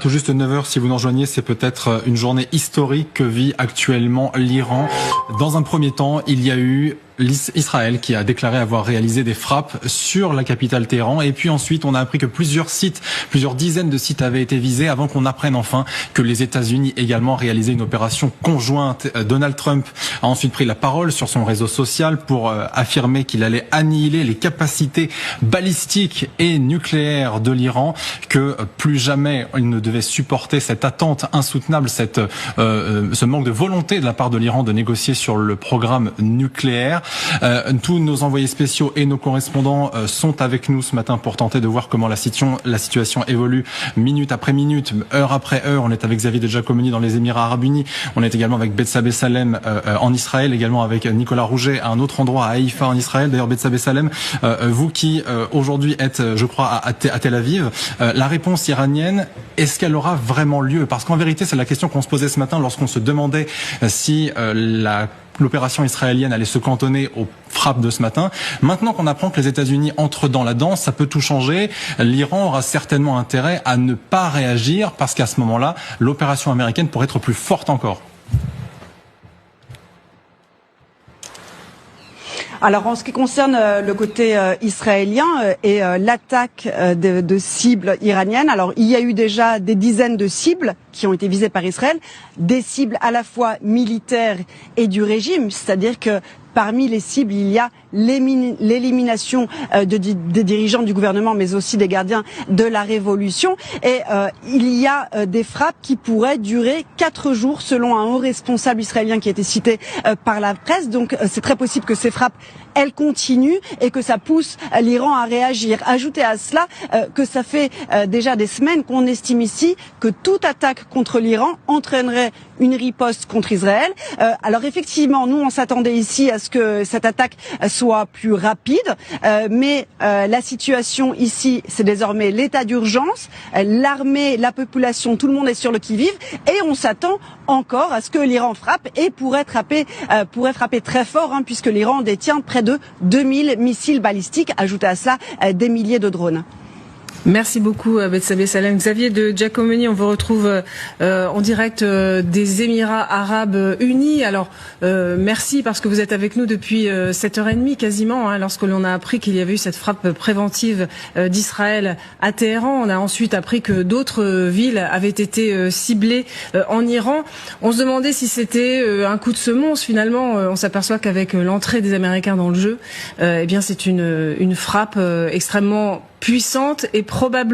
Tout juste 9h, si vous nous rejoignez, c'est peut-être une journée historique que vit actuellement l'Iran. Dans un premier temps, il y a eu Israël qui a déclaré avoir réalisé des frappes sur la capitale Téhéran. Et puis ensuite, on a appris que plusieurs dizaines de sites avaient été visés avant qu'on apprenne enfin que les États-Unis également réalisaient une opération conjointe. Donald Trump a ensuite pris la parole sur son réseau social pour affirmer qu'il allait annihiler les capacités balistiques et nucléaires de l'Iran, que plus jamais il ne devait supporter cette attente insoutenable, ce manque de volonté de la part de l'Iran de négocier sur le programme nucléaire. Tous nos envoyés spéciaux et nos correspondants sont avec nous ce matin pour tenter de voir comment la situation évolue minute après minute, heure après heure. On est avec Xavier de Giacomini dans les Émirats Arabes Unis. On est également avec Bethsabée Salem en Israël, également avec Nicolas Rouget à un autre endroit, à Haïfa en Israël. D'ailleurs, Bethsabée Salem, vous qui aujourd'hui êtes, je crois, à Tel Aviv, la réponse iranienne, est-ce qu'elle aura vraiment lieu? Parce qu'en vérité, c'est la question qu'on se posait ce matin lorsqu'on se demandait si l'opération israélienne allait se cantonner aux frappes de ce matin. Maintenant qu'on apprend que les États-Unis entrent dans la danse, ça peut tout changer. L'Iran aura certainement intérêt à ne pas réagir parce qu'à ce moment-là, l'opération américaine pourrait être plus forte encore. Alors en ce qui concerne le côté israélien et l'attaque de cibles iraniennes, alors il y a eu déjà des dizaines de cibles qui ont été visées par Israël, des cibles à la fois militaires et du régime, c'est-à-dire que parmi les cibles, il y a l'élimination des dirigeants du gouvernement, mais aussi des gardiens de la révolution. Et il y a des frappes qui pourraient durer 4 jours, selon un haut responsable israélien qui a été cité par la presse. Donc c'est très possible que ces frappes, elles continuent et que ça pousse l'Iran à réagir. Ajoutez à cela que ça fait déjà des semaines qu'on estime ici que toute attaque contre l'Iran entraînerait une riposte contre Israël. Alors effectivement, nous on s'attendait ici à ce que cette attaque soit plus rapide, mais la situation ici, c'est désormais l'état d'urgence. L'armée, la population, tout le monde est sur le qui-vive et on s'attend encore à ce que l'Iran frappe et pourrait frapper très fort, puisque l'Iran détient près de 2000 missiles balistiques. Ajoutez à cela des milliers de drones. Merci beaucoup Bethsabée Salem. Xavier de Giacomini, on vous retrouve en direct des Émirats Arabes Unis. Alors merci parce que vous êtes avec nous depuis 7h30 quasiment, lorsque l'on a appris qu'il y avait eu cette frappe préventive d'Israël à Téhéran. On a ensuite appris que d'autres villes avaient été ciblées en Iran. On se demandait si c'était un coup de semonce. Finalement, on s'aperçoit qu'avec l'entrée des Américains dans le jeu, eh bien c'est une frappe extrêmement puissante et probablement